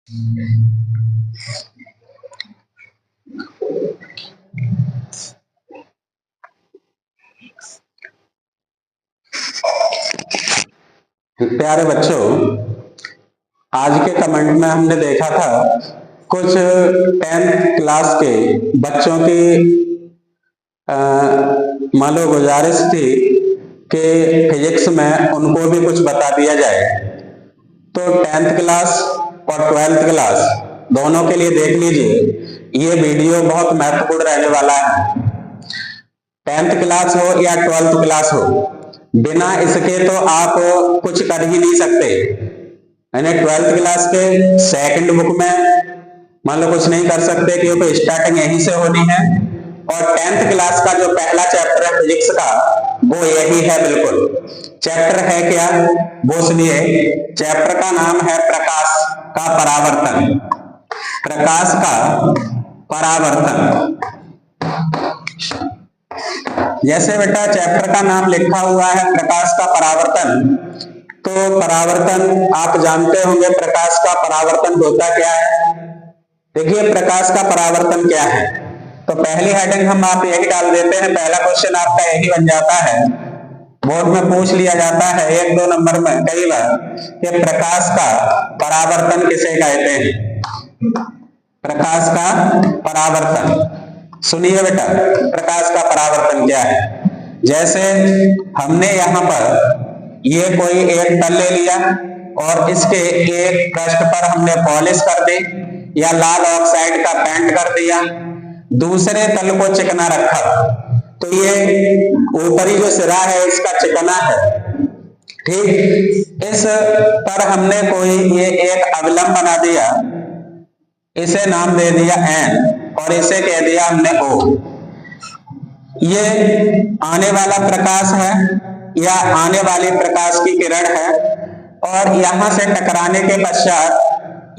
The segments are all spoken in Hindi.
प्यारे बच्चों, आज के कमेंट में हमने देखा था कुछ 10th क्लास के बच्चों की मान लो गुजारिश थी कि फिजिक्स में उनको भी कुछ बता दिया जाए। तो 10th क्लास और 12th क्लास दोनों के लिए देख लीजिए, ये वीडियो बहुत महत्वपूर्ण रहने वाला है। 10th क्लास हो या 12th क्लास हो, बिना इसके तो आप कुछ कर ही नहीं सकते। यानी 12th क्लास के सेकंड बुक में मान लो कुछ नहीं कर सकते क्योंकि स्टार्टिंग यहीं से होनी है, और 10th क्लास का जो पहला चैप्टर है फिजिक्स का वो यही है। बिल्कुल चैप्टर है क्या, वो सुनिए। चैप्टर का नाम है प्रकाश का परावर्तन। प्रकाश का परावर्तन। जैसे बेटा चैप्टर का नाम लिखा हुआ है प्रकाश का परावर्तन, तो परावर्तन आप जानते होंगे, प्रकाश का परावर्तन होता क्या है। देखिए प्रकाश का परावर्तन क्या है, तो पहली हेडिंग हम आप यही डाल देते हैं, पहला क्वेश्चन आपका यही बन जाता है। बोर्ड में पूछ लिया जाता है 1-2 नंबर में कई बार कि प्रकाश का परावर्तन किसे कहते हैं। प्रकाश का परावर्तन सुनिए बेटा, प्रकाश का परावर्तन क्या है। जैसे हमने यहाँ पर ये कोई एक तल ले लिया और इसके एक पृष्ठ पर हमने पॉलिश कर दी या लाल ऑक्साइड का पेंट कर दिया, दूसरे तल को चिकना रखा, तो ये ऊपरी जो सिरा है इसका चिकना है, ठीक। इस पर हमने कोई ये एक अवलंब बना दिया, इसे नाम दे दिया N और इसे कह दिया हमने O। ये आने वाला प्रकाश है या आने वाली प्रकाश की किरण है, और यहां से टकराने के पश्चात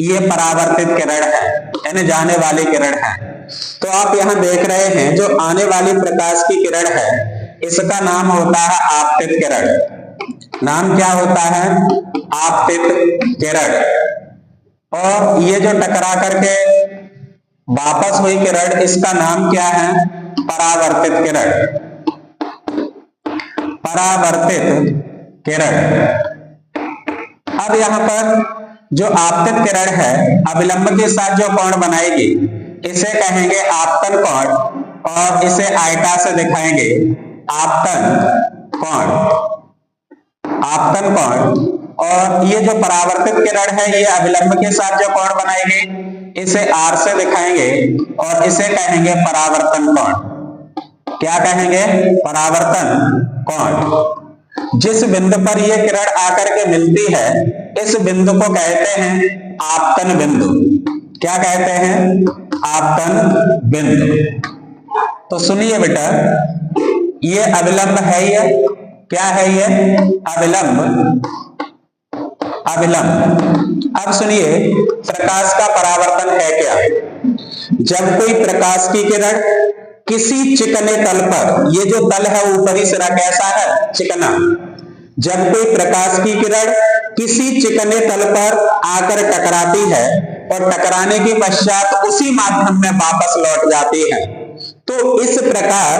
ये परावर्तित किरण है, यानी जाने वाली किरण है। तो आप यहां देख रहे हैं जो आने वाली प्रकाश की किरण है इसका नाम होता है आपतित किरण। नाम क्या होता है, आपतित किरण। और ये जो टकरा करके वापस हुई किरण इसका नाम क्या है, परावर्तित किरण। परावर्तित किरण। अब यहां पर जो आपतित किरण है अविलंब के साथ जो कोण बनाएगी इसे कहेंगे आपतन कोण, और इसे आयटा से दिखाएंगे आपतन कोण। आपतन कोण। और ये जो परावर्तित किरण है ये अविलंब के साथ जो कोण बनाएगी इसे R से दिखाएंगे और इसे कहेंगे परावर्तन कोण। क्या कहेंगे, परावर्तन कोण। जिस बिंदु पर ये किरण आकर के मिलती है इस बिंदु को कहते हैं आपतन बिंदु। क्या कहते हैं, आपतन बिंदु। तो सुनिए बेटा, ये अविलंब है, ये क्या है, ये अविलंब। अविलंब। अब सुनिए प्रकाश का परावर्तन है क्या। जब कोई प्रकाश की किरण किसी चिकने तल पर, ये जो तल है ऊपरी सिरा कैसा है, चिकना। जब कोई प्रकाश की किरण किसी चिकने तल पर आकर टकराती है और टकराने के पश्चात उसी माध्यम में वापस लौट जाती है, तो इस प्रकार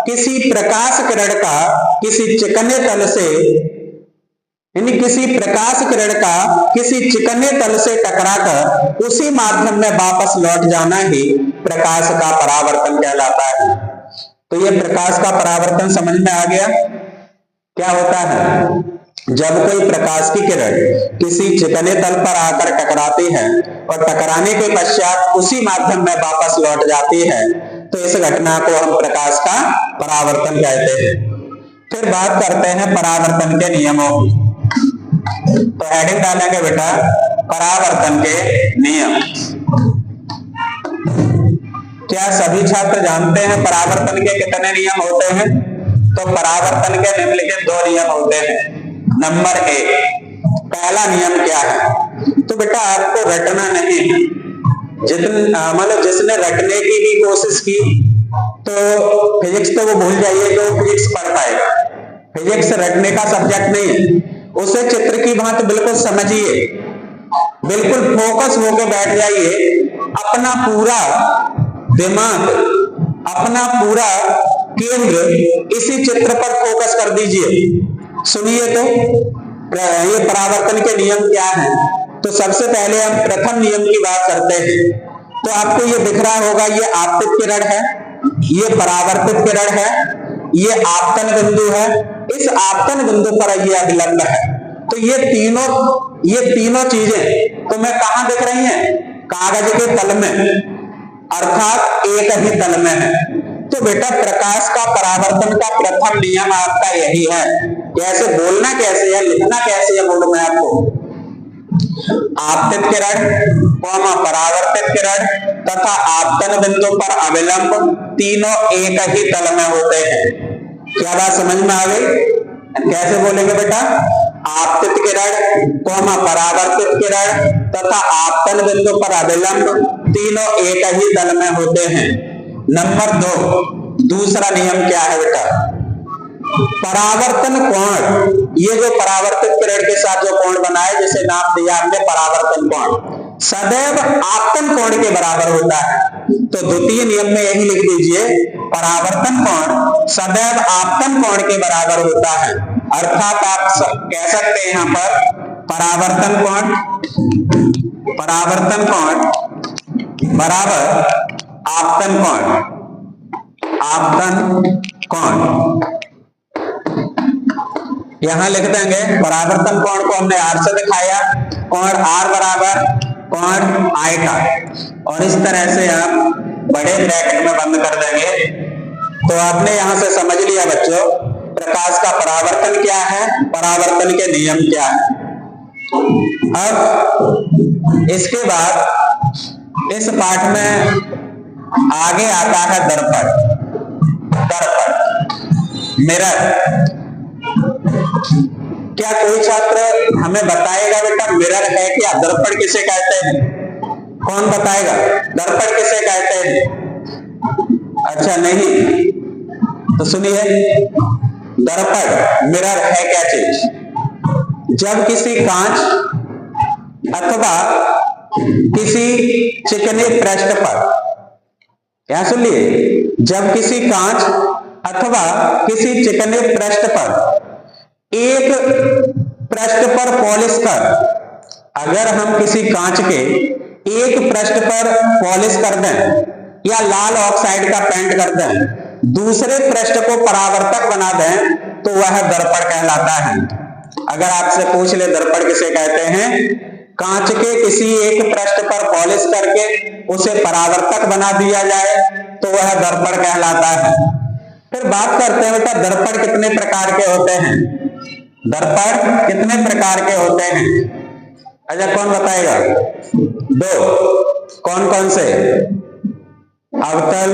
किसी प्रकाश किरण का किसी चिकने तल से, यानी किसी प्रकाश किरण का किसी चिकने तल से टकराकर उसी माध्यम में वापस लौट जाना ही प्रकाश का परावर्तन कहलाता है। तो ये प्रकाश का परावर्तन समझ में आ गया। क्या होता है, जब कोई प्रकाश की किरण किसी चिकने तल पर आकर टकराती है और टकराने के पश्चात उसी माध्यम में वापस लौट जाती है, तो इस घटना को हम प्रकाश का परावर्तन कहते हैं। फिर बात करते हैं परावर्तन के नियमों की। तो हेडिंग डालेंगे बेटा परावर्तन के नियम। क्या सभी छात्र जानते हैं परावर्तन के कितने नियम होते हैं? तो परावर्तन के निम्नलिखित 2 नियम होते हैं। नंबर 1, पहला नियम क्या है, तो बेटा आपको रटना नहीं है। मतलब जिसने रटने की भी कोशिश की तो फिजिक्स तो वो भूल जाइए, तो फिजिक्स पढ़ पाएगा। फिजिक्स रटने का सब्जेक्ट नहीं है, उसे चित्र की भांति बिल्कुल समझिए। बिल्कुल फोकस होके बैठ जाइए, अपना पूरा दिमाग, अपना पूरा केंद्र इसी चित्र पर फोकस कर दीजिए। सुनिए तो ये परावर्तन के नियम क्या हैं। तो सबसे पहले हम प्रथम नियम की बात करते हैं। तो आपको ये दिख रहा होगा, ये आपतित किरण है, ये परावर्तित किरण है, ये आपतन बिंदु है, इस आपतन बिंदु पर ये अभिलंब है। तो ये तीनों चीजें तुम्हें कहां दिख रही हैं? कागज के तल में, अर्थात एक ही तल में है। तो बेटा प्रकाश का परावर्तन का प्रथम नियम आपका यही है। कैसे बोलना, कैसे है, लिखना कैसे है, बोलो मैं आपको। आपतित किरण, परावर्तित किरण तथा आपतन बिंदु पर अभिलंब तीनों एक ही तल में होते हैं। क्या बात समझ में आ गई? कैसे बोलेंगे बेटा? आपतित किरण, परावर्तित किरण तथा आपतन बिंदु पर अभिलंब तीनों एक ही तल में होते हैं। नंबर 2, दूसरा नियम क्या है बेटा? परावर्तन कोण। ये जो परावर्तित किरण के साथ जो कोण बना है, जिसे नाम दिया हमने परावर्तन कोण, सदैव आपतन कोण के बराबर होता है। तो द्वितीय नियम में यही लिख दीजिए, परावर्तन कोण सदैव आपतन कोण के बराबर होता है। अर्थात आप कह सकते हैं यहां पर परावर्तन कोण बराबर आपतन कोण। यहां लिख देंगे परावर्तन कोण को हमने R से दिखाया, कोण R बराबर कोण I का, और इस तरह से आप बड़े ब्रैकेट में बंद कर देंगे। तो आपने यहां से समझ लिया बच्चों, प्रकाश का परावर्तन क्या है, परावर्तन के नियम क्या है। अब इसके बाद इस पाठ में आगे आता है दर्पण, मिरर। क्या कोई छात्र हमें बताएगा बेटा मिरर है क्या? दर्पण किसे कहते हैं? कौन बताएगा दर्पण किसे कहते हैं? अच्छा नहीं, तो सुनिए, दर्पण मिरर है क्या चीज? जब किसी कांच अथवा किसी चिकने पृष्ठ पर, क्या सुन लिए, जब किसी कांच अथवा किसी चिकने पृष्ठ पर एक पृष्ठ पर पॉलिश कर, अगर हम किसी कांच के एक पृष्ठ पर पॉलिश कर दें या लाल ऑक्साइड का पेंट कर दें, दूसरे पृष्ठ को परावर्तक बना दें, तो वह दर्पण कहलाता है। अगर आपसे पूछ ले दर्पण किसे कहते हैं, कांच के किसी एक पृष्ठ पर पॉलिश करके उसे परावर्तक बना दिया जाए तो वह दर्पण कहलाता है। फिर बात करते हैं बेटा दर्पण कितने प्रकार के होते हैं। दर्पण कितने प्रकार के होते हैं? अच्छा कौन बताएगा? 2। कौन कौन से? अवतल,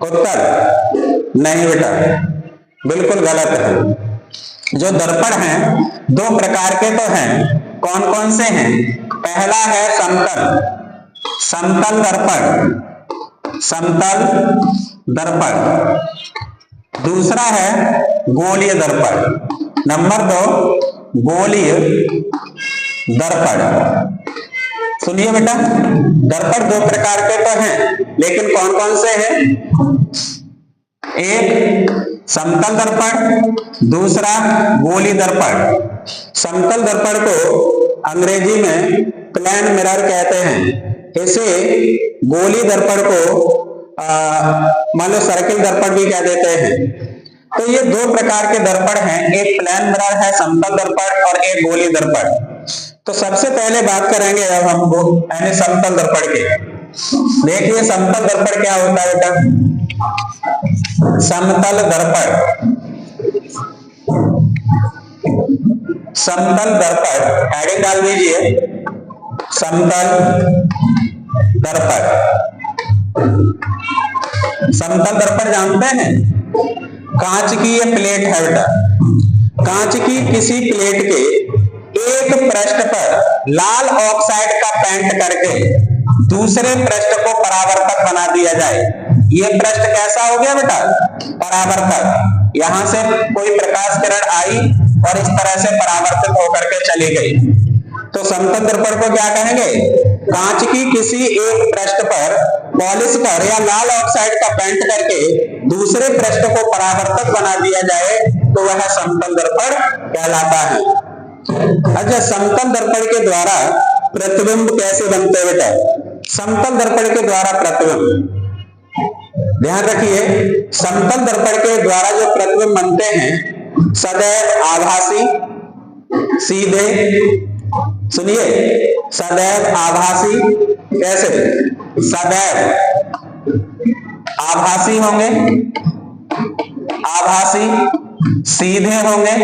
उत्तल? नहीं बेटा, बिल्कुल गलत है। जो दर्पण हैं 2 प्रकार के तो हैं। कौन कौन से हैं? पहला है समतल दर्पण, दूसरा है गोलीय दर्पण। नंबर 2 गोलीय दर्पण। सुनिए बेटा, दर्पण 2 प्रकार के तो हैं, लेकिन कौन कौन से हैं? एक समतल दर्पण, दूसरा गोलीय दर्पण। समतल दर्पण को अंग्रेजी में प्लेन मिरर कहते हैं। इसे गोलीय दर्पण को मान लो सर्किल दर्पण भी कह देते हैं। तो ये 2 प्रकार के दर्पण हैं, एक प्लेन मिरर है समतल दर्पण और एक गोलीय दर्पण। तो सबसे पहले बात करेंगे अब हम यानी समतल दर्पण की। देखिए समतल दर्पण क्या होता है बेटा? समतल दर्पण हेडिंग डाल दीजिए, समतल दर्पण जानते हैं? कांच की ये प्लेट है बेटा, कांच की किसी प्लेट के एक पृष्ठ पर लाल ऑक्साइड का पेंट करके दूसरे पृष्ठ को परावर्तक बना दिया जाए। ये पृष्ठ कैसा हो गया बेटा? परावर्तक। यहां से कोई प्रकाश किरण आई और इस तरह से परावर्तित होकर के चली गई। तो समतल दर्पण को क्या कहेंगे? कांच की किसी एक पृष्ठ पर पॉलिश कर या लाल ऑक्साइड का पेंट करके दूसरे पृष्ठ को परावर्तक बना दिया जाए तो वह समतल दर्पण कहलाता है। अच्छा, समतल दर्पण के द्वारा प्रतिबिंब कैसे बनते हैं बेटा? समतल दर्पण के द्वारा प्रतिबिंब, ध्यान रखिए, समतल दर्पण के द्वारा जो प्रतिबिंब बनते हैं सदैव आभासी, सीधे, सुनिए, सदैव आभासी, कैसे? सदैव आभासी होंगे, आभासी, सीधे होंगे,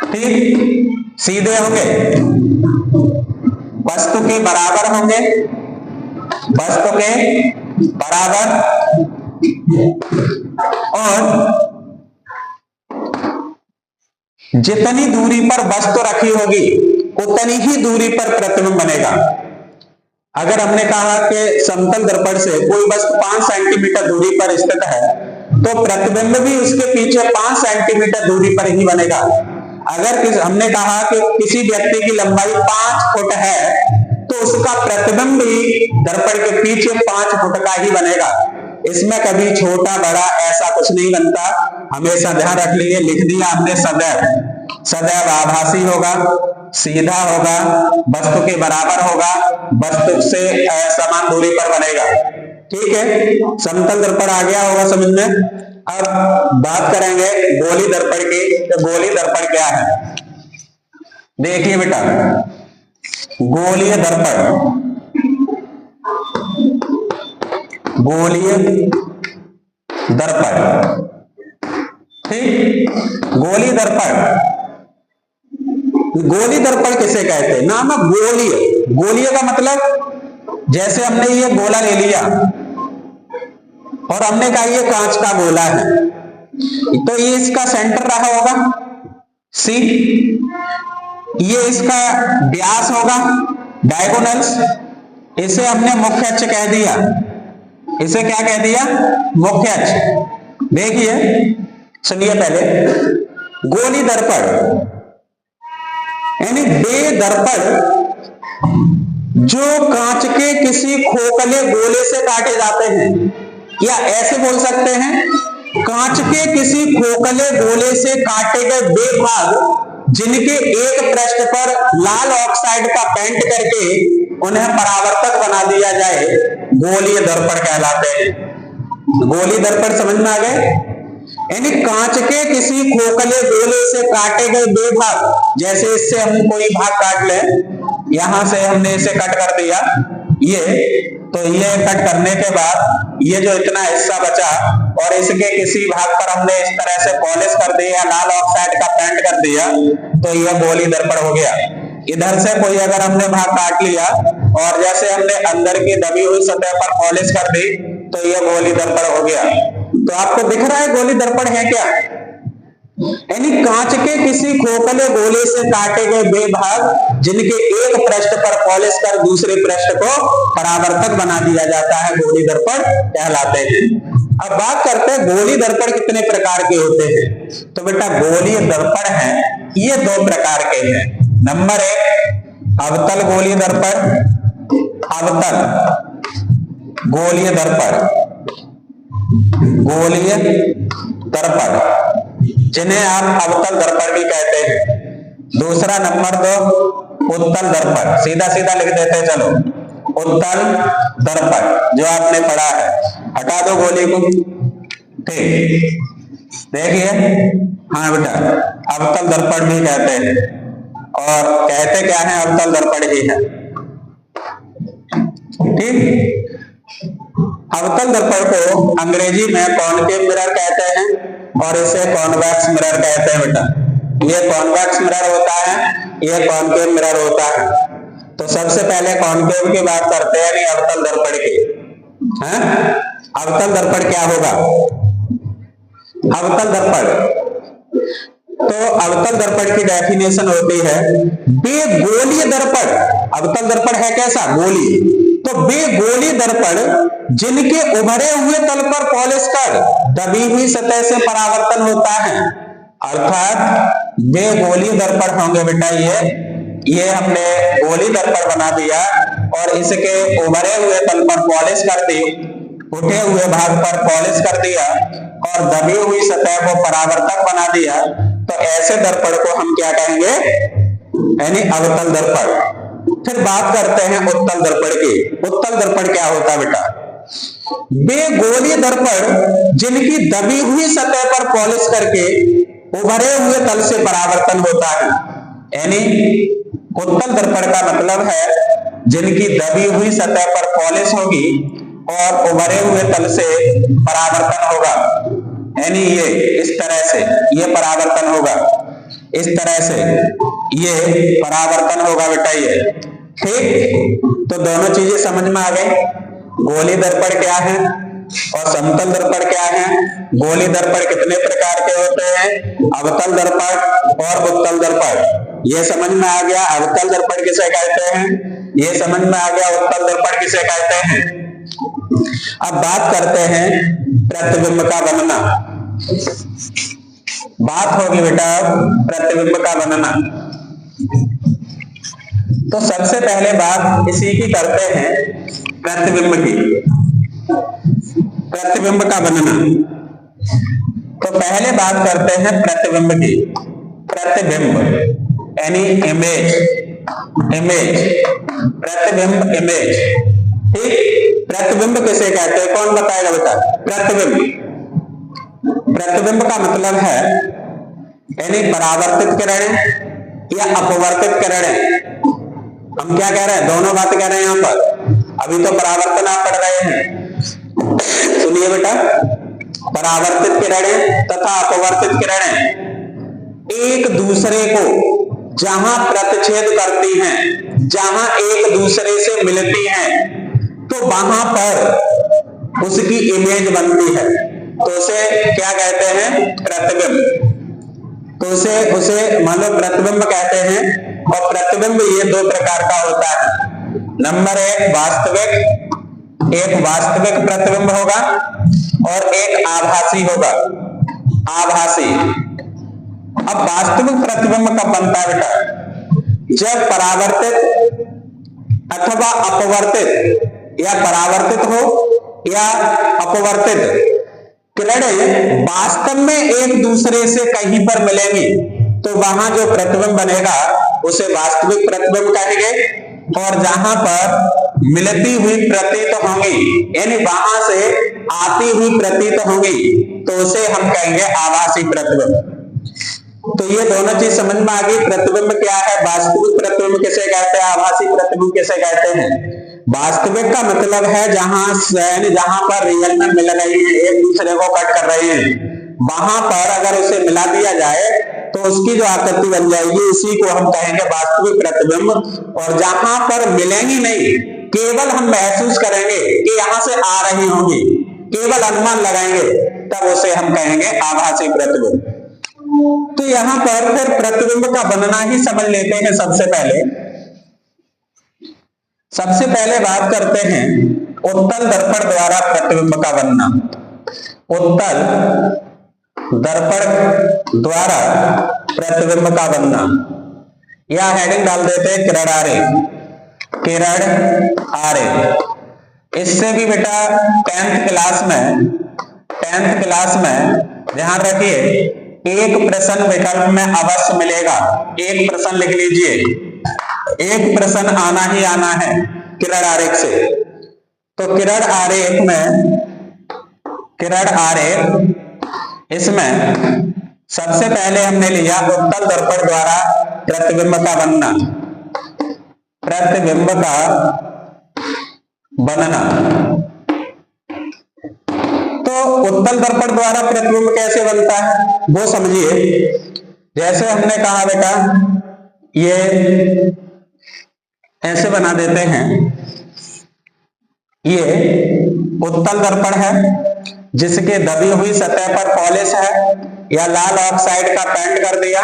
ठीक, सीधे होंगे, वस्तु के बराबर होंगे, वस्तु के बराबर, और जितनी दूरी पर वस्तु रखी होगी उतनी ही दूरी पर प्रतिबिंब बनेगा। अगर हमने कहा कि समतल दर्पण से कोई वस्तु 5 सेंटीमीटर दूरी पर स्थित है तो प्रतिबिंब भी उसके पीछे 5 सेंटीमीटर दूरी पर ही बनेगा। अगर हमने कहा कि किसी व्यक्ति की लंबाई 5 फुट है तो उसका प्रतिबिंब भी दर्पण के पीछे 5 फुट का ही बनेगा। इसमें कभी छोटा बड़ा ऐसा कुछ नहीं बनता, हमेशा ध्यान रख लीजिए, लिख दिया हमने सदैव, सदैव आभासी होगा, सीधा होगा, वस्तु के बराबर होगा, वस्तु से समान दूरी पर बनेगा। ठीक है, समतल दर्पण आ गया होगा समझ में। अब बात करेंगे गोली दर्पण की। तो गोली दर्पण क्या है? देखिए बेटा, गोलीय दर्पण, गोलीय दर्पण, ठीक, गोली दर्पण, गोली दर्पण किसे कहते हैं? नाम है गोलीय। गोलीय का मतलब जैसे हमने ये गोला ले लिया और हमने कहा ये कांच का गोला है, तो ये इसका सेंटर रहा होगा सी, ये इसका व्यास होगा डायगोनल्स, इसे हमने मुख्य अक्ष कह दिया। इसे क्या कह दिया? मुख्य अक्ष। देखिए, सुनिए पहले, गोली दर्पण यानी वे दर्पण जो कांच के किसी खोखले गोले से काटे जाते हैं, या ऐसे बोल सकते हैं, कांच के किसी खोखले गोले से काटे गए वे भाग जिनके एक पृष्ठ पर लाल ऑक्साइड का पेंट करके उन्हें परावर्तक बना दिया जाए, गोलीय दर्पण कहलाते हैं। गोली दर्पण समझ में आ गए? यानी कांच के किसी खोखले गोले से काटे गए वे भाग, जैसे इससे हम कोई भाग काट लें, यहां से हमने इसे कट कर दिया, ये कट करने के बाद ये जो इतना हिस्सा बचा और इसके किसी भाग पर हमने इस तरह से पॉलिश कर दिया, लाल ऑक्साइड का पेंट कर दिया, तो यह गोली दर्पण हो गया। इधर से कोई अगर हमने भाग काट लिया और जैसे हमने अंदर की दबी हुई सतह पर पॉलिश कर दी तो यह गोली दर्पण हो गया। तो आपको दिख रहा है गोली दर्पण है क्या? यानी कांच के किसी खोखले गोले से काटे गए वे भाग जिनके एक पृष्ठ पर पॉलिश कर दूसरे पृष्ठ को परावर्तक बना दिया जाता है, गोली दर्पण कहलाते हैं। अब बात करते हैं गोली दर्पण कितने प्रकार के होते हैं। तो बेटा, गोलीय दर्पण है ये 2 प्रकार के हैं। नंबर 1 अवतल गोलीय दर्पण, अवतल गोलीय दर्पण, गोलीय दर्पण जिन्हें आप अवतल दर्पण भी कहते हैं। दूसरा नंबर 2 उत्तल दर्पण, सीधा सीधा लिख देते हैं, चलो, उत्तल दर्पण जो आपने पढ़ा है, हटा दो गोली को, ठीक। देखिए, हाँ बेटा, अवतल दर्पण भी कहते हैं, और कहते क्या है? अवतल दर्पण ही है, ठीक। अवतल दर्पण को अंग्रेजी में कॉनकेव मिरर कहते हैं और इसे कॉन्वेक्स मिरर कहते हैं बेटा। ये कॉन्वेक्स मिरर होता है, ये कॉनकेव मिरर होता है। तो सबसे पहले कॉनकेव की बात करते हैं, नहीं अवतल दर्पण की। अवतल दर्पण क्या होगा? अवतल दर्पण, तो अवतल दर्पण की डेफिनेशन होती है बे गोलीय दर्पण। अवतल दर्पण है कैसा? गोली। तो बे गोली दर्पण जिनके उभरे हुए तल पर पॉलिश कर दबी हुई सतह से परावर्तन होता है, अर्थात बे गोली दर्पण होंगे बेटा ये ये हमने गोली दर्पण बना दिया और इसके उभरे हुए तल पर पॉलिश कर दी, उठे हुए भाग पर पॉलिश कर दिया और दबी हुई सतह को परावर्तक बना दिया, तो ऐसे दर्पण को हम क्या कहेंगे, यानी अवतल दर्पण। फिर बात करते हैं उत्तल दर्पण की। उत्तल दर्पण क्या होता है बेटा? वे गोलीय दर्पण जिनकी दबी हुई सतह पर पॉलिश करके उभरे हुए तल से परावर्तन होता है। यानी उत्तल दर्पण का मतलब है जिनकी दबी हुई सतह पर पॉलिश होगी और उभरे हुए तल से परावर्तन होगा, यानी ये इस तरह से ये परावर्तन होगा, इस तरह से ये परावर्तन होगा बेटा ये। ठीक, तो दोनों चीजें समझ में आ गई। गोली दर्पण क्या है और समतल दर्पण क्या है। गोली दर्पण कितने प्रकार के होते हैं, अवतल दर्पण और उत्तल दर्पण, ये समझ में आ गया। अवतल दर्पण किसे कहते हैं, ये समझ में आ गया। उत्तल दर्पण किसे कहते हैं। अब बात करते हैं प्रतिबिंब का बनना। बात होगी बेटा प्रतिबिंब का बनना। तो सबसे पहले बात इसी की करते हैं, प्रतिबिंब की। प्रतिबिंब का बनना, तो पहले बात करते हैं प्रतिबिंब की। प्रतिबिंब यानी इमेज, इमेज, प्रतिबिंब, इमेज। ठीक, प्रतिबिंब किसे कहते हैं, कौन बताएगा बेटा? प्रतिबिंब, प्रतिबिंब का मतलब है यानी परावर्तित किरणें या अपवर्तित किरणें। हम क्या कह रहे हैं, दोनों बात कह रहे हैं यहां पर। अभी तो परावर्तन आप पढ़ रहे हैं, सुनिए बेटा। परावर्तित किरणें तथा अपवर्तित किरणें एक दूसरे को जहां प्रतिच्छेद करती हैं, जहां एक दूसरे से मिलती हैं, तो वहां पर उसकी इमेज बनती है, तो उसे क्या कहते हैं, प्रतिबिंब। तो उसे मानो प्रतिबिंब कहते हैं। और प्रतिबिंब ये दो प्रकार का होता है। नंबर एक वास्तविक प्रतिबिंब होगा और एक आभासी होगा, आभासी। अब वास्तविक प्रतिबिंब कब बनता है बेटा? जब परावर्तित अथवा अपवर्तित, या परावर्तित हो या अपवर्तित किरणें वास्तव में एक दूसरे से कहीं पर मिलेंगी, तो वहां जो प्रतिबिंब बनेगा उसे वास्तविक प्रतिबिंब कहेंगे। और जहां पर मिलती हुई प्रतीत होंगी, यानी वहां से आती हुई प्रतीत होंगी, तो उसे हम कहेंगे आभासी प्रतिबिंब। तो ये दोनों चीज समझ में आ गई। प्रतिबिंब क्या है, वास्तविक प्रतिबिंब किसे कहते हैं, आभासी प्रतिबिंब किसे कहते हैं। वास्तविक का मतलब है जहां पर रियल में मिल रही है, एक दूसरे को कट कर रही है, वहां पर अगर उसे मिला दिया जाए तो उसकी जो आकृति बन जाएगी, उसी को हम कहेंगे वास्तविक प्रतिबिंब। और जहां पर मिलेंगी नहीं, केवल हम महसूस करेंगे कि यहां से आ रही होंगी, केवल अनुमान लगाएंगे, तब उसे हम कहेंगे आभासी प्रतिबिंब। तो यहां पर फिर प्रतिबिंब का बनना ही समझ लेते हैं। सबसे पहले बात करते हैं उत्तल दर्पण द्वारा प्रतिबिंब का बनना। उत्तल दर्पण द्वारा प्रतिबिंब का बनना, या हेडिंग डाल देते हैं किरण आरेख, किरण आरेख। इससे भी बेटा 10th क्लास में ध्यान रखिए, एक प्रश्न विकल्प में अवश्य मिलेगा। एक प्रश्न लिख लीजिए, एक प्रश्न आना ही आना है किरण आरेख से। तो किरण आरेख इसमें सबसे पहले हमने लिया उत्तल दर्पण द्वारा प्रतिबिंब का बनना। प्रतिबिंब का बनना, तो उत्तल दर्पण द्वारा प्रतिबिंब कैसे बनता है वो समझिए। जैसे हमने कहा बेटा, ये ऐसे बना देते हैं, ये उत्तल दर्पण है जिसके दबी हुई सतह पर पॉलिश है या लाल ऑक्साइड का पेंट कर दिया।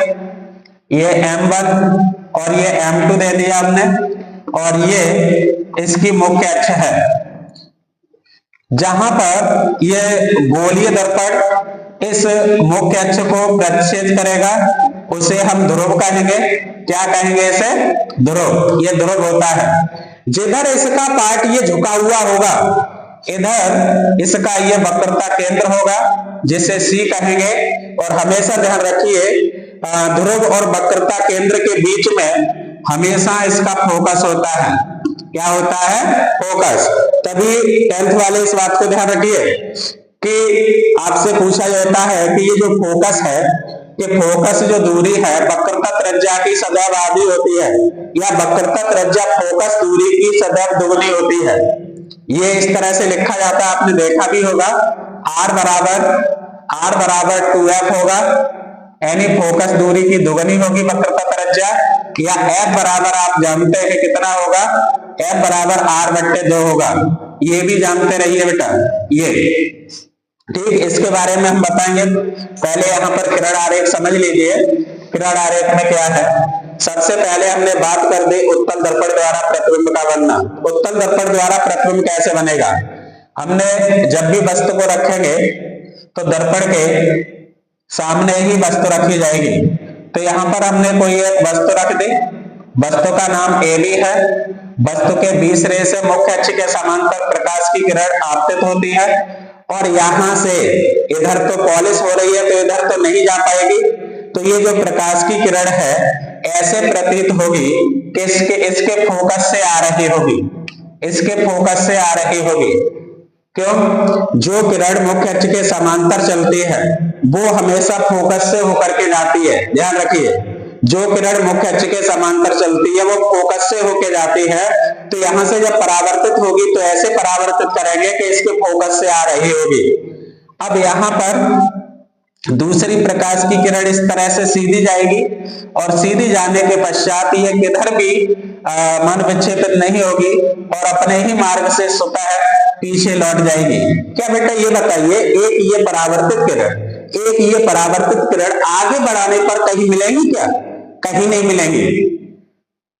ये M1 और ये M2 दे दिया हमने, और ये इसकी मुख्य अक्ष है। जहां पर ये गोलीय दर्पण इस मुख्य अक्ष को प्रतिच्छेद करेगा उसे हम ध्रुव कहेंगे। क्या कहेंगे इसे? ध्रुव। ये ध्रुव होता है। जिधर इसका पार्ट ये झुका हुआ होगा, इधर इसका ये वक्रता केंद्र होगा, जिसे सी कहेंगे। और हमेशा ध्यान रखिए, ध्रुव और वक्रता केंद्र के बीच में हमेशा इसका फोकस होता है। क्या होता है? फोकस। तभी 10th वाले इस बात को ध्यान रखिए कि आपसे पूछा जाता है कि ये जो फोकस है, ये फोकस जो दूरी है वक्रता त्रिज्या की सदैव आधी होती है, या वक्रता त्रिज्या फोकस दूरी की सदैव दुगनी होती है। ये इस तरह से लिखा जाता है, आपने देखा भी होगा। R बराबर 2f होगा, यानी फोकस दूरी की दुगनी होगी वक्रता त्रिज्या। या F बराबर आप जानते हैं कितना होगा? F बराबर R/2 होगा। ये भी जानते रहिए बेटा। ये ठीक, इसके बारे में हम बताएंगे। पहले यहाँ पर किरण आरेख समझ लीजिए। किरण आरेख में क्या है? सबसे पहले हमने बात कर दी उत्तल दर्पण द्वारा प्रतिबिंब का बनना। उत्तल दर्पण द्वारा प्रतिबिंब कैसे बनेगा? हमने जब भी वस्तु को रखेंगे तो दर्पण के सामने ही वस्तु रखी जाएगी। तो यहाँ पर हमने कोई एक वस्तु रख दी, वस्तु का नाम AB है। वस्तु के 20 रे से मुख्य अक्ष के समांतर प्रकाश की किरण आपतित होती है, और यहां से इधर तो पॉलिश हो रही है तो इधर तो नहीं जा पाएगी। तो ये जो प्रकाश की किरण है ऐसे प्रतीत होगी कि इसके फोकस से आ रही होगी, इसके फोकस से आ रही होगी। क्यों? जो किरण मुख्य अक्ष के समांतर चलती है वो हमेशा फोकस से होकर के जाती है। ध्यान रखिए, जो किरण मुख्य अक्ष के समांतर चलती है वो फोकस से होकर जाती है। तो यहां से जब परावर्तित होगी तो ऐसे परावर्तित करेंगे कि इसके फोकस से आ रही होगी। अब यहाँ पर दूसरी प्रकाश की किरण इस तरह से सीधी जाएगी, और सीधी जाने के पश्चात ये किधर भी मन विक्षेपित नहीं होगी और अपने ही मार्ग से स्वतः पीछे लौट जाएगी। क्या बेटा ये बताइए, एक ये परावर्तित किरण, एक ये परावर्तित किरण आगे बढ़ाने पर कहीं मिलेंगी क्या? कहीं नहीं मिलेंगी।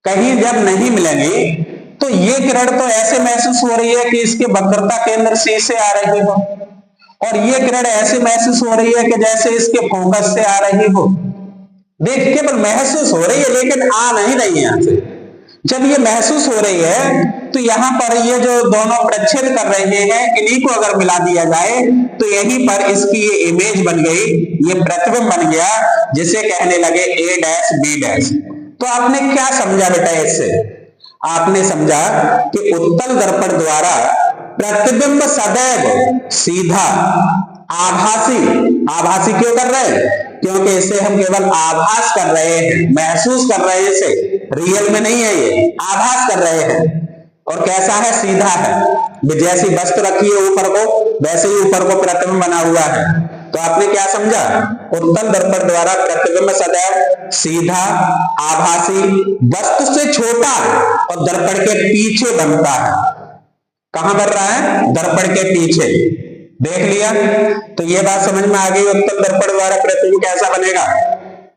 कहीं जब नहीं मिलेंगी तो ये किरण तो ऐसे महसूस हो रही है कि इसके वक्रता केंद्र C से आ रही हो, और ये किरण ऐसे महसूस हो रही है कि जैसे इसके फोकस से आ रही हो। देख, केवल महसूस हो रही है लेकिन आ नहीं रही है यहां से। जब ये महसूस हो रही है तो यहाँ पर ये जो दोनों प्रच्छेद कर रहे हैं, इन्हीं को अगर मिला दिया जाए तो यहीं पर इसकी ये इमेज बन गई, ये प्रतिबिंब बन गया, जिसे कहने लगे A-B'। तो आपने क्या समझा बेटा इससे? आपने समझा कि उत्तल दर्पण द्वारा प्रतिबिंब सदैव सीधा आभासी क्यों कर रहे हैं? क्योंकि इसे हम केवल आभास कर रहे हैं, महसूस कर रहे हैं, इसे रियल में नहीं है, ये आभास कर रहे हैं। और कैसा है? सीधा है। जैसी वस्तु रखी है ऊपर को, वैसे ही ऊपर को प्रतिबिंब बना हुआ है। तो आपने क्या समझा? उत्तल दर्पण द्वारा प्रतिबिंब सदैव सीधा, आभासी, वस्तु से छोटा और दर्पण के पीछे बनता है। कहां बन रहा है? दर्पण के पीछे। देख लिया? तो ये बात समझ में आ गई, उत्तल दर्पण द्वारा प्रतिबिंब कैसा बनेगा।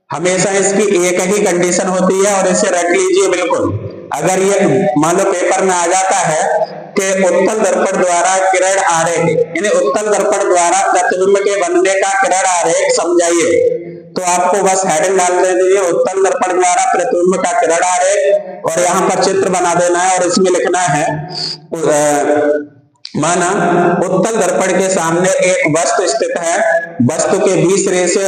हमेशा इसकी एक ही कंडीशन होती है, और इसे रख लीजिए बिल्कुल। अगर ये मान लो पेपर में आ जाता है कि उत्तल दर्पण द्वारा किरण आरेख, यानी उत्तल दर्पण द्वारा प्रतिबिंब के बनने का किरण आरेख समझाइए, तो आपको बस हेडिंग डाल दे दीजिए उत्तल दर्पण द्वारा प्रतिबिंब का किरण आरेख, और यहाँ पर चित्र बना देना है और इसमें लिखना है माना उत्तल दर्पण के सामने एक वस्तु स्थित है, वस्तु के 20 रे से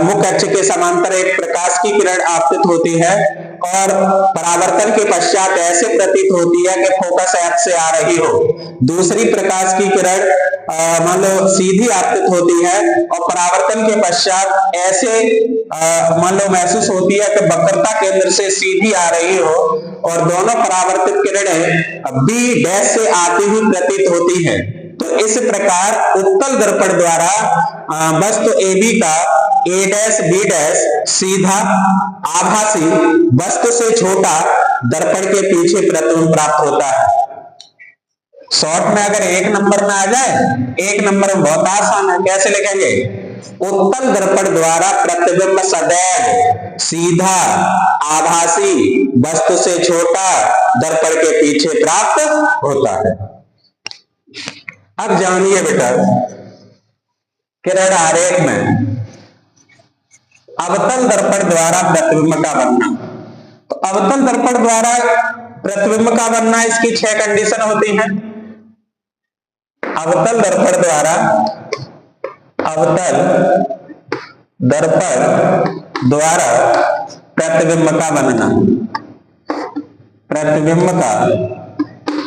मुख्य अक्ष के समांतर एक प्रकाश की किरण आपतित होती है, और परावर्तन के पश्चात ऐसे प्रतीत होती है कि फोकस F से आ रही हो। दूसरी प्रकाश की किरण मान लो सीधी आपतित होती है, और परावर्तन के पश्चात ऐसे मान लो महसूस होती है कि वक्रता केंद्र से सीधी आ रही हो, और दोनों परावर्तित किरणें B' से आती हुई प्रतीत होती है। तो इस प्रकार उत्तल दर्पण द्वारा वस्तु AB का A'-B' सीधा, आभासी, वस्तु से छोटा, दर्पण के पीछे प्रतिबिंब प्राप्त होता है। शॉर्ट में अगर 1 नंबर में आ जाए, 1 नंबर में बहुत आसान है। कैसे लिखेंगे? उत्तल दर्पण द्वारा प्रतिबिंब सदैव सीधा, आभासी, वस्तु से छोटा, दर्पण के पीछे प्राप्त होता है। अब जानिए बेटा, किरण आरेख में अवतल दर्पण द्वारा प्रतिबिंब का बनना। तो अवतल दर्पण द्वारा प्रतिबिंब का बनना, इसकी 6 कंडीशन होती हैं। अवतल दर्पण द्वारा प्रतिबिंब का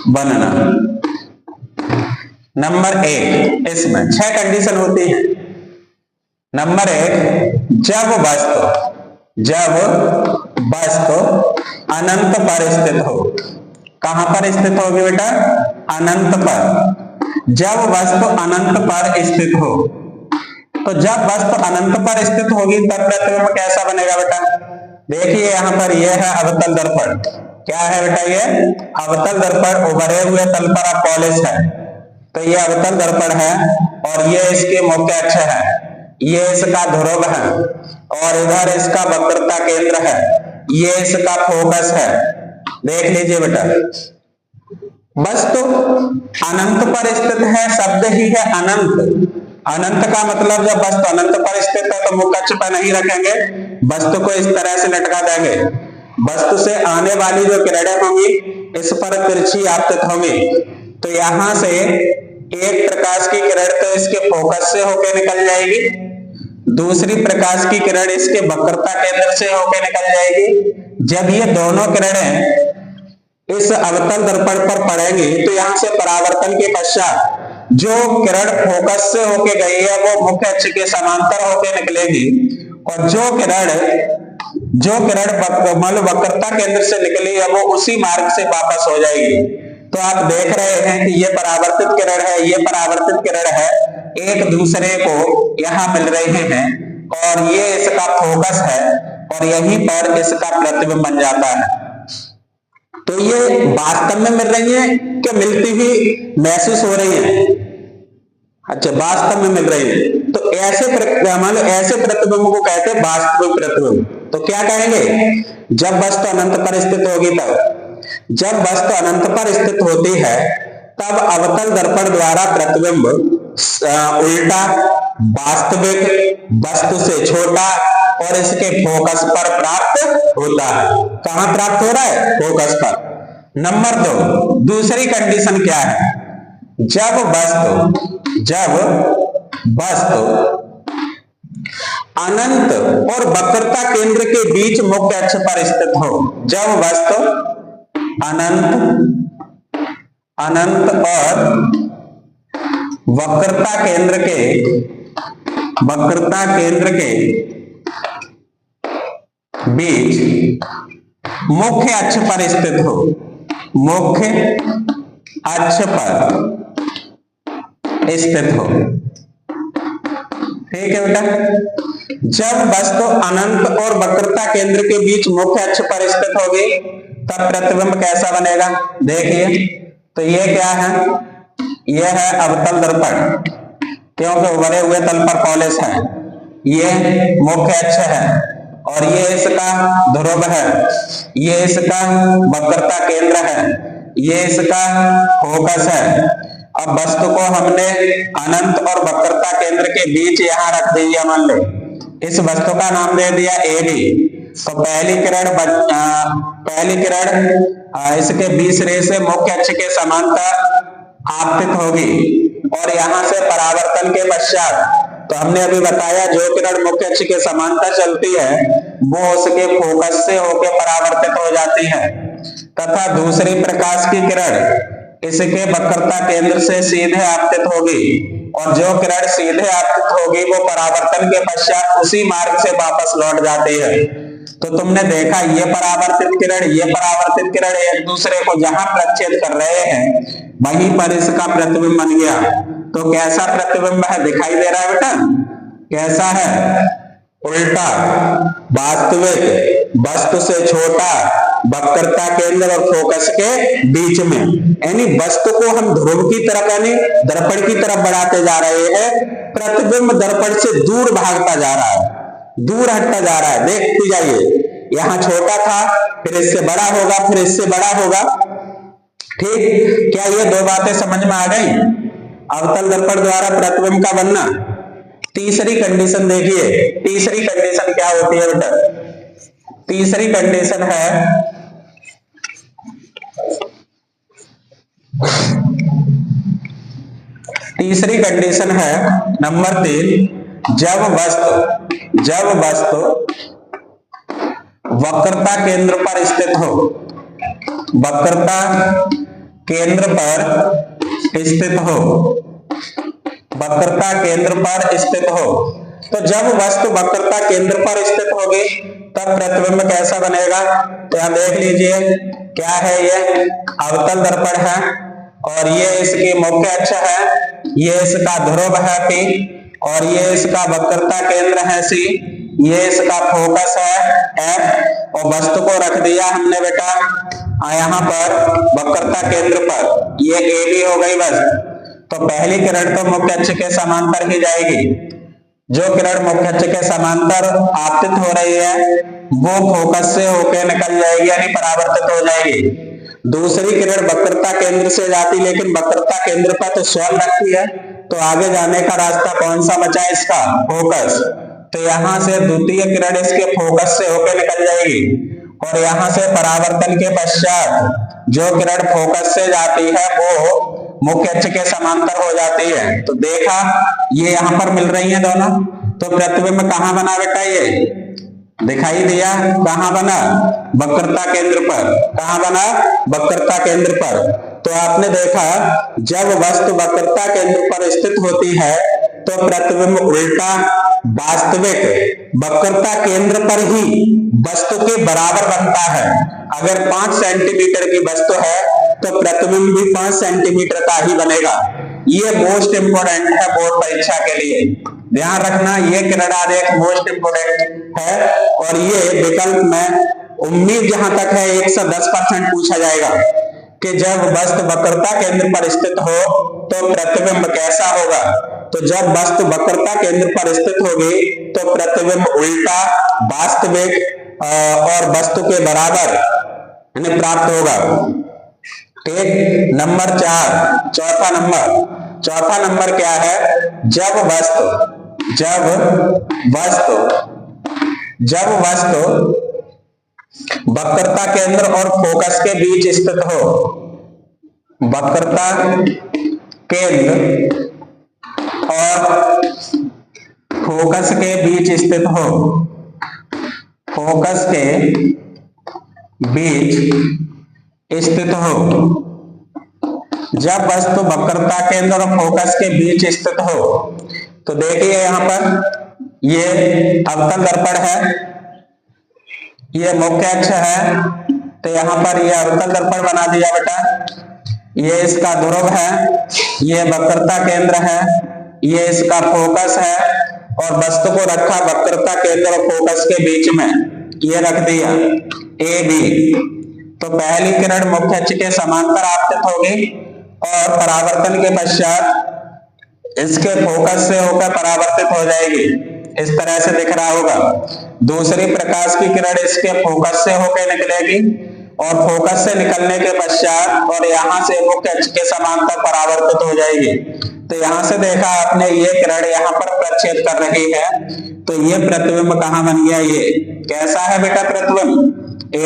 बनना, नंबर 1, इसमें 6 कंडीशन होती है। नंबर 1, जब वस्तु अनंत पर स्थित हो। कहां पर स्थित होगी बेटा? अनंत पर। जब वस्तु अनंत पर स्थित हो, तो जब वस्तु अनंत पर स्थित होगी तब प्रतिबिंब कैसा बनेगा बेटा? देखिए यहां पर यह है अवतल दर्पण। क्या है बेटा? ये अवतल दर्पण उभरे हुए तल पर पॉलिश है। तो ये अवतल दर्पण है और ये इसके मुख्य अक्ष है, ये इसका ध्रुव है और इधर इसका वक्रता केंद्र है, ये इसका फोकस है। देख लीजिए बेटा, वस्तु अनंत पर स्थित है, शब्द ही है अनंत। अनंत का मतलब जब वस्तु अनंत पर स्थित है तो मुख्य अक्ष पर नहीं रखेंगे, वस्तु को इस तरह से लटका देंगे। वस्तु से आने वाली जो किरणें होंगी इस पर तिरछी आपतित होंगी। तो यहां से एक प्रकाश की किरण तो इसके फोकस से होकर निकल जाएगी, दूसरी प्रकाश की किरण इसके वक्रता केंद्र से होकर निकल जाएगी। जब ये दोनों किरणें इस अवतल दर्पण पर पड़ेंगी तो यहां से परावर्तन के पश्चात जो किरण फोकस से होके गई है वो मुख्य अक्ष के समांतर होके निकलेगी और जो किरण वक्रता केंद्र से निकली है वो उसी मार्ग से वापस हो जाएगी। तो आप देख रहे हैं कि ये परावर्तित किरण है, ये परावर्तित किरण है, एक दूसरे को यहाँ मिल रहे हैं और ये इसका फोकस है और यहीं पर इसका प्रतिबिंब बन जाता है। तो ये वास्तव में मिल रही है कि मिलती हुई महसूस हो रही है? अच्छा, वास्तव में मिल रही है। तो ऐसे प्रतिबिंब को कहते हैं वास्तविक प्रतिबिंब। तो क्या कहेंगे? जब वस्तु अनंत पर स्थित होगी तब। जब वस्तु अनंत पर स्थित होती है तब अवतल दर्पण द्वारा प्रतिबिंब उल्टा वास्तविक वस्तु से छोटा और इसके फोकस पर प्राप्त होता है। कहां प्राप्त हो रहा है? फोकस पर। नंबर 2, दूसरी कंडीशन क्या है? जब वस्तु अनंत और वक्रता केंद्र के बीच मुख्य अक्ष पर स्थित हो। जब वस्तु अनंत और वक्रता केंद्र के बीच मुख्य अक्ष पर स्थित हो। मुख्य अक्ष पर स्थित हो। ठीक है बेटा। जब वस्तु अनंत और वक्रता केंद्र के बीच मुख्य अक्ष पर स्थित होगी तब प्रतिबिंब कैसा बनेगा? देखिए, तो ये क्या है? यह है अवतल दर्पण, क्योंकि उभरे हुए तल पर पॉलिश है। ये मुख्य अक्ष है और ये इसका ध्रुव है, ये इसका वक्रता केंद्र है, ये इसका फोकस है। अब वस्तु को हमने अनंत और वक्रता केंद्र के बीच यहां रख दिया। मान लो इस वस्तु का नाम दे दिया AB। तो पहली किरण इसके 20 रे से मुख्य अक्ष के समांतर आपतित होगी और यहां से परावर्तन के पश्चात, तो हमने अभी बताया जो किरण मुख्य अक्ष के समांतर चलती है वो उसके फोकस से होकर परावर्तित हो जाती है, तथा दूसरी प्रकाश की किरण इसके वक्रता केंद्र से सीधे आपतित होगी और जो किरण सीधे आपतित होगी वो परावर्तन के पश्चात उसी मार्ग से वापस लौट जाती है। तो तुमने देखा ये परावर्तित किरण एक दूसरे को जहां प्रक्षेप कर रहे हैं वहीं पर इसका प्रतिबिंब बन गया। तो कैसा प्रतिबिंब है? दिखाई दे रहा है बेटा? कैसा है? उल्टा, वास्तविक, वस्तु से छोटा, वक्रता केंद्र और फोकस के बीच में। यानी वस्तु को हम ध्रुव की तरफ यानी दर्पण की तरफ बढ़ाते जा रहे हैं, प्रतिबिंब दर्पण से दूर भागता जा रहा है, दूर हटता जा रहा है। देखते जाइए, यहां छोटा था, फिर इससे बड़ा होगा, फिर इससे बड़ा होगा। ठीक, क्या ये दो बातें समझ में आ गई? अवतल दर्पण द्वारा प्रतिबिंब का बनना तीसरी कंडीशन देखिए, तीसरी कंडीशन क्या होती है बेटा? तीसरी कंडीशन है नंबर 3, जब वस्तु वक्रता केंद्र पर स्थित हो, वक्रता केंद्र पर स्थित हो, वक्रता केंद्र पर स्थित हो। तो जब वस्तु वक्रता केंद्र पर स्थित होगी तब प्रतिबिंब कैसा बनेगा? तो यहां देख लीजिए, क्या है ये? अवतल दर्पण है और ये इसकी मुख्य अक्ष है, ये इसका ध्रुव है P, और ये इसका वक्रता केंद्र है C, ये इसका फोकस है F, और वस्तु को रख दिया हमने बेटा यहाँ पर वक्रता केंद्र पर, ये AB हो गई वस्तु। तो पहली किरण तो मुख्य अक्ष के समांतर ही जाएगी, जो किरण मुख्य अक्ष के समांतर आपतित हो रही है वो फोकस से होकर निकल जाएगी, यानी परावर्तित हो जाएगी। दूसरी किरण वक्रता केंद्र से जाती, लेकिन वक्रता केंद्र पर तो स्वयं रखती है, तो आगे जाने का रास्ता कौन सा बचा? इसका फोकस। तो यहां से द्वितीय किरण इसके फोकस से होकर निकल जाएगी, और यहां से परावर्तन के पश्चात जो किरण फोकस से जाती है वो मुख्य अक्ष के समांतर हो जाती है। तो देखा, ये यहां पर मिल रही है दोनों, तो प्रतिबिंब कहां बना बेटा? ये दिखाई दिया, कहां बना? वक्रता केंद्र पर। कहां बना? वक्रता केंद्र पर। तो आपने देखा, जब वस्तु वक्रता केंद्र पर स्थित होती है तो प्रतिबिंब उल्टा वास्तविक वक्रता केंद्र पर ही वस्तु के बराबर बनता है। अगर 5 सेंटीमीटर की वस्तु है तो प्रतिबिंब भी 5 सेंटीमीटर का ही बनेगा। ये मोस्ट इंपोर्टेंट है बोर्ड परीक्षा के लिए, ध्यान रखना। ये किरण आरेख मोस्ट इंपोर्टेंट है, और ये विकल्प में उम्मीद जहां तक है 110% पूछा जाएगा कि जब वस्तु वक्रता केंद्र पर स्थित हो तो प्रतिबिंब कैसा होगा। तो जब वस्तु वक्रता केंद्र पर स्थित होगी तो प्रतिबिंब उल्टा वास्तविक और वस्तु के बराबर प्राप्त होगा। ठीक। नंबर 4, चौथा नंबर क्या है? जब वस्तु वक्रता केंद्र और फोकस के बीच स्थित हो, वक्रता केंद्र और फोकस के बीच स्थित हो, फोकस के बीच स्थित हो। जब वस्तु वक्रता केंद्र और फोकस के बीच स्थित हो, तो देखिए यहां पर ये अवतल दर्पण है, ये मुख्य अक्ष है, तो यहां पर ये अवतल दर्पण बना दिया बेटा। ये इसका ध्रुव है, ये वक्रता केंद्र है, ये इसका फोकस है, और वस्तु को रखा वक्रता केंद्र और फोकस के बीच में, ये रख दिया AB। तो पहली किरण मुख्य अक्ष के समांतर आपतित होगी और परावर्तन के पश्चात इसके फोकस से होकर परावर्तित हो जाएगी, इस तरह से दिख रहा होगा। दूसरी प्रकाश की किरण इसके फोकस से होकर निकलेगी, और फोकस से निकलने के पश्चात और यहां से मुख्य अक्ष के समांतर परावर्तित हो जाएगी। तो यहां से देखा आपने, ये किरण यहां पर प्रक्षेप कर रही है, तो ये प्रतिबिंब कहां बन गया? ये कैसा है बेटा प्रतिबिंब? A'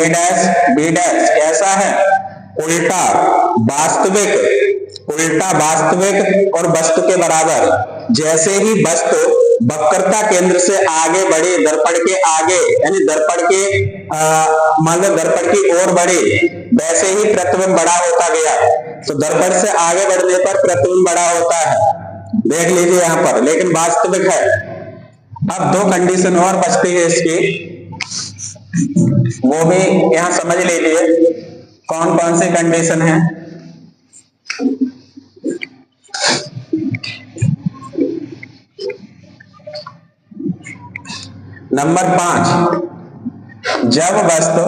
B' कैसा है? उल्टा वास्तविक और वस्तु के बराबर। जैसे ही वस्तु वक्रता केंद्र से आगे बढ़े, दर्पण के आगे, यानी दर्पण की ओर बढ़े, वैसे ही प्रतिबिंब बड़ा होता गया। तो दर्पण से आगे बढ़ने पर प्रतिबिंब बड़ा होता है, देख लीजिए यहां पर, लेकिन वास्तविक है। अब 2 कंडीशन और बचती है इसकी, वो भी यहां समझ लीजिए कौन कौन सी कंडीशन है। नंबर 5, जब वस्तु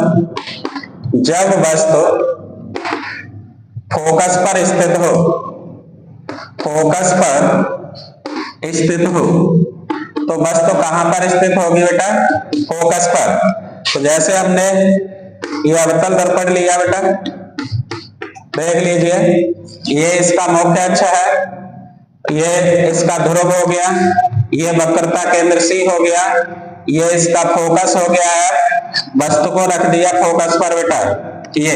फोकस पर स्थित हो, तो वस्तु कहां पर स्थित होगी बेटा? फोकस पर। तो जैसे हमने ये अवतल दर्पण लिया बेटा, देख लीजिए, ये इसका मुख्य अक्ष है, ये इसका ध्रुव हो गया, ये वक्रता केंद्र सी हो गया, ये इसका फोकस हो गया है, वस्तु को रख दिया फोकस पर बेटा, ये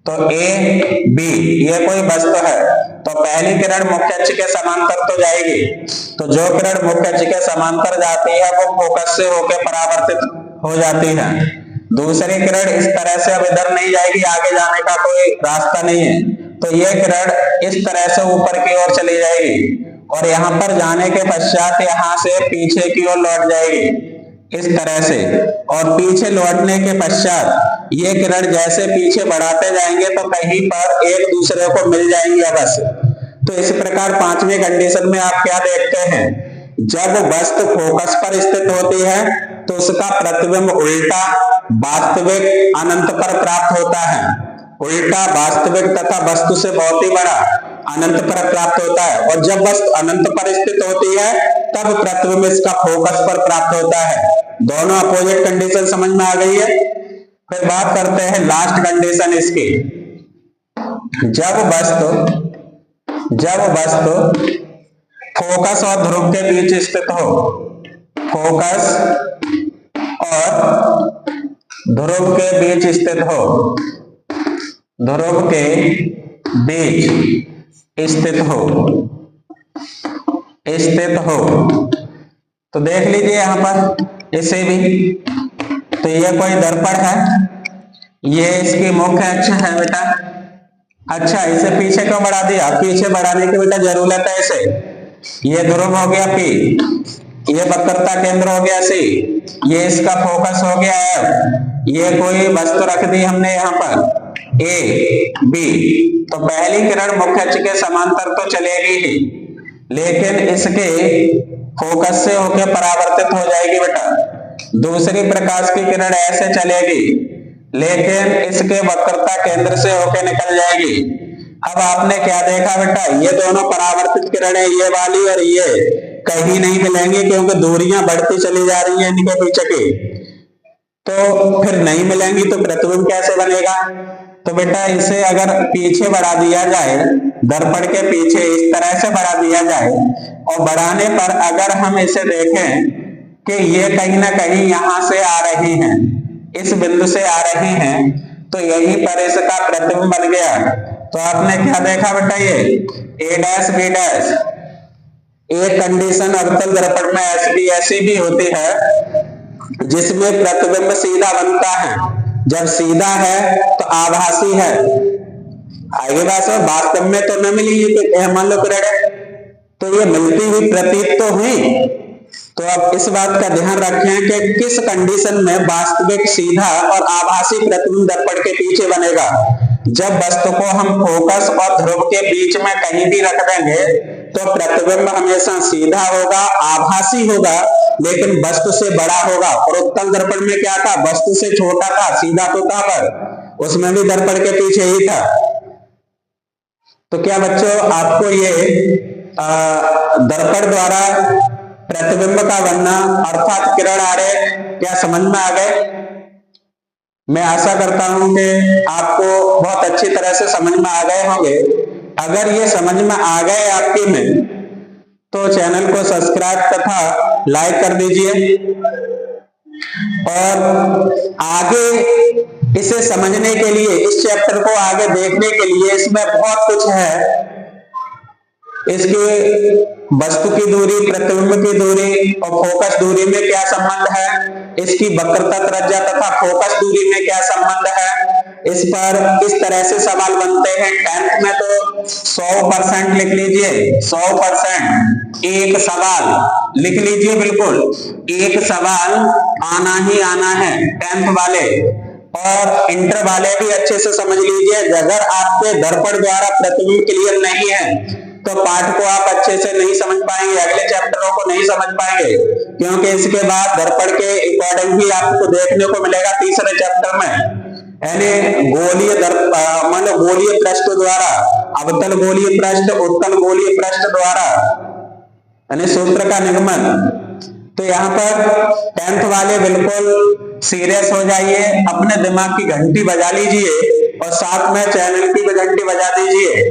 तो ए बी ये कोई वस्तु है, तो पहली किरण मुख्य अक्ष के समांतर तो जाएगी, तो जो किरण मुख्य अक्ष के समांतर जाती है वो फोकस से होकर परावर्तित हो जाती है। दूसरी किरण इस तरह से अब इधर नहीं जाएगी, आगे जाने का कोई रास्ता नहीं है, तो ये किरण इस तरह से ऊपर की ओर चली जाएगी और यहाँ पर जाने के पश्चात यहाँ से पीछे की ओर लौट जाएगी इस तरह से, और पीछे लौटने के पश्चात ये किरण जैसे पीछे बढ़ाते जाएंगे तो कहीं पर एक दूसरे को मिल जाएंगे अवश्य। तो इस प्रकार पांचवी कंडीशन में आप क्या देखते हैं, जब वस्तु फोकस पर स्थित होती है तो उसका प्रतिबिंब उल्टा वास्तविक अनंत पर प्राप्त होता है, उल्टा वास्तविक तथा वस्तु से बहुत ही बड़ा अनंत पर प्राप्त होता है, और जब वस्तु अनंत पर स्थित होती है तब प्रतिबिंब इसका फोकस पर प्राप्त होता है। दोनों अपोजिट कंडीशन समझ में आ गई है। फिर बात करते हैं लास्ट कंडीशन इसकी, जब वस्तु फोकस और ध्रुव के बीच स्थित हो, फोकस और ध्रुव के बीच स्थित हो, ध्रुव के बीच स्थित हो, तो देख लीजिए यहां पर इसे भी, तो ये कोई दर्पण है, ये इसकी मुख्य अक्ष है बेटा। अच्छा इसे पीछे क्यों बढ़ा दिया, पीछे बढ़ाने की बेटा जरूरत है इसे, ये ध्रुव हो गया पी, ये वक्रता केंद्र हो गया सी, ये इसका फोकस हो गया एफ, ये कोई वस्तु रख दी हमने यहाँ पर ए बी, तो पहली किरण मुख्य अक्ष के समांतर तो चलेगी ही, लेकिन इसके फोकस से होकर परावर्तित हो जाएगी बेटा। दूसरी प्रकाश की किरण ऐसे चलेगी, लेकिन इसके वक्रता केंद्र से होकर निकल जाएगी। अब आपने क्या देखा बेटा, ये दोनों परावर्तित किरणें, ये वाली और ये कहीं नहीं मिलेंगी क्योंकि दूरियां बढ़ती चली जा रही है इनके पीछे की, तो फिर नहीं मिलेंगी तो प्रतिबिंब कैसे बनेगा। तो बेटा इसे अगर पीछे बढ़ा दिया जाए, दर्पण के पीछे इस तरह से बढ़ा दिया जाए, और बढ़ाने पर अगर हम इसे देखें कि ये कहीं ना कहीं यहां से आ रही हैं, इस बिंदु से आ रही हैं, तो यहीं पर इसका प्रतिबिंब बन गया। तो आपने क्या देखा बेटा, ये ए डैश बी डैश, एक कंडीशन अवतल दर्पण में ऐसी भी होती है जिसमें प्रतिबिंब सीधा बनता है, जब सीधा है तो आभासी है, आगे बात है वास्तव में तो न मिली, मान लो किरण तो ये मिलती हुई प्रतीत तो हुई। तो अब इस बात का ध्यान रखें कि किस कंडीशन में वास्तविक सीधा और आभासी प्रतिबिंब दर्पण के पीछे बनेगा। जब वस्तु को हम फोकस और ध्रुव के बीच में कहीं भी रख देंगे तो प्रतिबिंब हमेशा सीधा होगा, आभासी होगा, लेकिन वस्तु से बड़ा होगा। और उत्तल दर्पण में क्या था, वस्तु से छोटा था, सीधा तो था पर उसमें भी दर्पण के पीछे ही था। तो क्या बच्चों आपको ये दर्पण द्वारा प्रतिबिंब का बनना अर्थात किरण आरेख क्या समझ में आ गए? मैं आशा करता हूं कि आपको बहुत अच्छी तरह से समझ में आ गए होंगे। अगर ये समझ में आ गए आपके में तो चैनल को सब्सक्राइब तथा लाइक कर दीजिए, और आगे इसे समझने के लिए, इस चैप्टर को आगे देखने के लिए इसमें बहुत कुछ है। इसकी वस्तु की दूरी, प्रतिबिंब की दूरी और फोकस दूरी में क्या संबंध है, इसकी वक्रता त्रिज्या तथा फोकस दूरी में क्या संबंध है, इस पर किस तरह से सवाल बनते हैं। 10th में तो 100% लिख लीजिए, 100% एक सवाल लिख लीजिए, बिल्कुल एक सवाल आना ही आना है 10th वाले। और इंटर वाले भी अच्छे से समझ लीजिए, अगर आपके दर्पण द्वारा प्रतिबिंब क्लियर नहीं है तो पाठ को आप अच्छे से नहीं समझ पाएंगे, अगले चैप्टरों को नहीं समझ पाएंगे, क्योंकि इसके बाद दर्पण के अकॉर्डिंग भी आपको देखने को मिलेगा तीसरे चैप्टर में, यानी गोलीय मतलब गोलीय पृष्ठ द्वारा, अवतल गोलीय पृष्ठ, उत्तल गोलीय पृष्ठ द्वारा, यानी सूत्र का निगमन। तो यहाँ पर 10th वाले बिल्कुल सीरियस हो जाइए, अपने दिमाग की घंटी बजा लीजिए और साथ में चैनल की भी घंटी बजा दीजिए,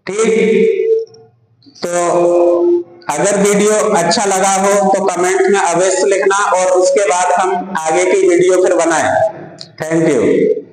ठीक। तो अगर वीडियो अच्छा लगा हो तो कमेंट में अवश्य लिखना और उसके बाद हम आगे की वीडियो फिर बनाएं। Thank you.